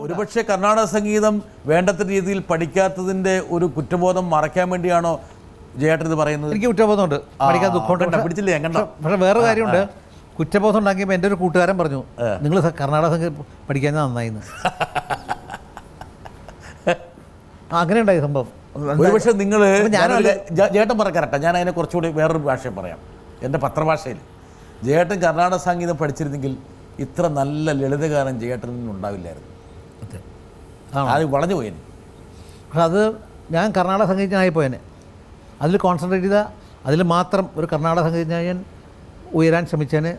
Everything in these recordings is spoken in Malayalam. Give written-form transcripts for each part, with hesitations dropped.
ഒരുപക്ഷെ കർണാടക സംഗീതം വേണ്ടത്ര രീതിയിൽ പഠിക്കാത്തതിൻ്റെ ഒരു കുറ്റബോധം മറയ്ക്കാൻ വേണ്ടിയാണോ ജയേട്ടൻ ഇത് പറയുന്നത്? എനിക്ക് കുറ്റബോധമുണ്ട്, പഠിക്കാൻ ദുഃഖമുണ്ട്, പിടിച്ചില്ലേ? പക്ഷേ വേറെ കാര്യമുണ്ട്, കുറ്റബോധം ഉണ്ടാക്കിയപ്പോൾ എൻ്റെ ഒരു കൂട്ടുകാരൻ പറഞ്ഞു, നിങ്ങൾ കർണാടക സംഗീതം പഠിക്കാൻ നന്നായിന്ന്. അങ്ങനെ ഉണ്ടായി സംഭവം. ഒരുപക്ഷെ നിങ്ങൾ ജയേട്ടൻ പറ കറക്റ്റാണ്, ഞാൻ അതിനെ കുറച്ചുകൂടി വേറൊരു ഭാഷയിൽ പറയാം, എൻ്റെ പത്രഭാഷയിൽ. ജയേട്ടൻ കർണാടക സംഗീതം പഠിച്ചിരുന്നെങ്കിൽ ഇത്ര നല്ല ലളിതഗാനം ജയേട്ടനൊന്നും ഉണ്ടാവില്ലായിരുന്നു. അത് വളഞ്ഞു പോയേനെ. പക്ഷെ അത് ഞാൻ കർണാടക സംഗീതജ്ഞനായി പോയേനെ. അതിൽ കോൺസെൻട്രേറ്റ് ചെയ്താൽ അതിൽ മാത്രം ഒരു കർണാടക സംഗീതജ്ഞൻ ഉയരാൻ ശ്രമിച്ചേനെ.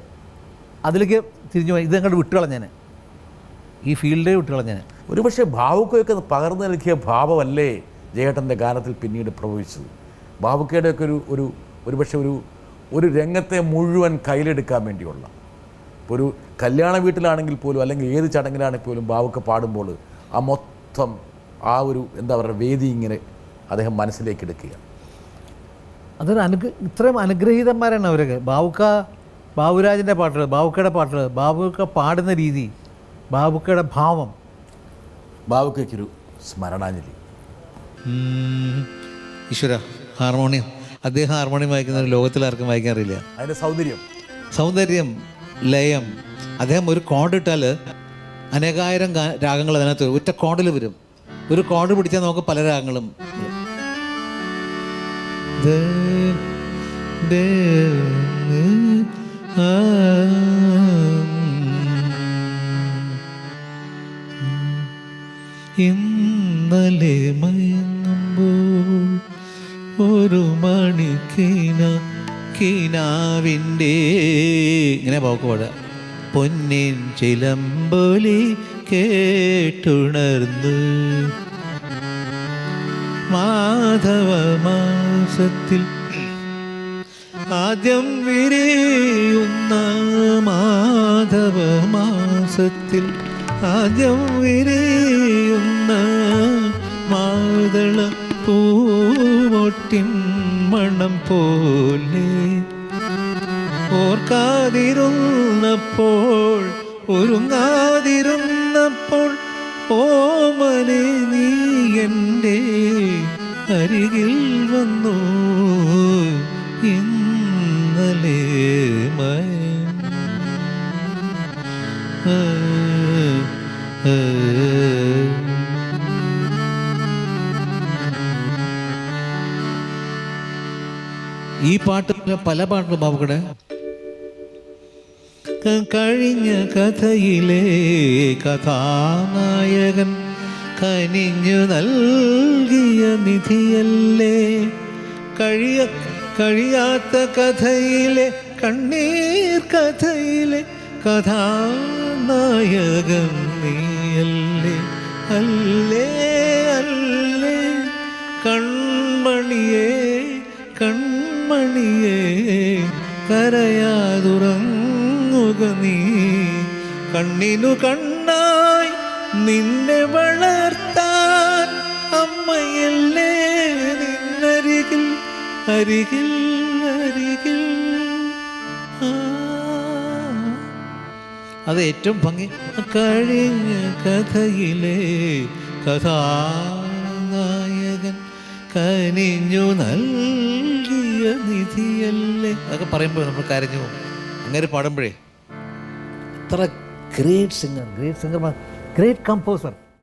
അതിലേക്ക് തിരിഞ്ഞു പോയി ഇതങ്ങോട്ട് വിട്ടുകളഞ്ഞേനെ, ഈ ഫീൽഡേ വിട്ടുകളഞ്ഞേനെ. ഒരുപക്ഷെ ഭാവുക്കയൊക്കെ പകർന്നു നൽകിയ ഭാവമല്ലേ ജയേട്ടൻ്റെ ഗാനത്തിൽ പിന്നീട് പ്രവഹിച്ചത്? ഭാവുക്കയുടെയൊക്കെ ഒരുപക്ഷെ ഒരു രംഗത്തെ മുഴുവൻ കയ്യിലെടുക്കാൻ വേണ്ടിയുള്ള, ഇപ്പോൾ ഒരു കല്യാണ വീട്ടിലാണെങ്കിൽ പോലും അല്ലെങ്കിൽ ഏത് ചടങ്ങിലാണെങ്കിൽ പോലും ഭാവുക്ക പാടുമ്പോൾ ആ മൊത്തം ആ ഒരു എന്താ പറയുക വേദി ഇങ്ങനെ അദ്ദേഹം മനസ്സിലേക്ക് എടുക്കുക. അതൊരു ഇത്രയും അനുഗ്രഹീതന്മാരാണ് അവരൊക്കെ. ബാബുരാജിൻ്റെ പാട്ടുകൾ, ബാബുക്കയുടെ പാട്ടുകൾ, ബാബുക്ക പാടുന്ന രീതി, ബാബുക്കയുടെ ഭാവം, ഭാവുക്കയ്ക്കൊരു സ്മരണാഞ്ജലി. ഈശ്വര, ഹാർമോണിയം, അദ്ദേഹം ഹാർമോണിയം വായിക്കുന്ന ലോകത്തിലാർക്കും വായിക്കാൻ അറിയില്ല. അതിൻ്റെ സൗന്ദര്യം, ലയം. അദ്ദേഹം ഒരു കോഡ് ഇട്ടാൽ അനേകായിരം രാഗങ്ങൾ അതിനകത്ത് ഒറ്റ കോഡിൽ വരും. ഒരു കോഡ് പിടിച്ചാൽ നമുക്ക് പല രാഗങ്ങളും. ഇന്നലെ മയങ്ങുമ്പോൾ ഒരു മണിക്കിനാവിൻ്റെ ഇങ്ങനെ പോക്കോട് പൊന്നിൻ ചിലമ്പൊലി കേട്ടുണർന്നു മാധവ മാസത്തിൽ ആദ്യം വിരിയുന്ന മാധവ മാസത്തിൽ ആദ്യം വിരിയുന്ന മാതള പൂമൊട്ടിൻ മണം പോലെ ഓർക്കാതിരുന്നപ്പോൾ ഒരുങ്ങാതിരുന്നപ്പോൾ ഓമനെ നീ എൻ്റെ അരികിൽ വന്നു ഇന്നലെ ഈ പാട്ട് പല പാട്ടുകളും ബാബുക്കടെ കഴിഞ്ഞ കഥയിലെ കഥാനായകൻ കനിഞ്ഞു നൽകിയ നിധിയല്ലേ, കഴിയാത്ത കഥയിലെ കണ്ണീർ കഥയിലെ കഥാനായകൻ നീയല്ലേ, അല്ലേ അല്ലേ കൺമണിയേ കൺമണിയേ കരയാതുറങ്ങുക നീ, കണ്ണിനു കണ്ണായി നിന്നെ വളർത്താൻ അമ്മയല്ലേ നിന്നരികിൽ അരികിൽ അരികിൽ. അത് ഏറ്റവും ഭംഗി. കഴിഞ്ഞ കഥയിലെ കഥാനായകൻ കനിഞ്ഞു നൽകിയ നിധിയല്ലേ, അതൊക്കെ പറയുമ്പോൾ നമ്മൾ കരഞ്ഞു പോകും. അങ്ങനെ പാടുമ്പോഴേ അത്ര ഗ്രേറ്റ് സിംഗർ, ഗ്രേറ്റ് കമ്പോസർ.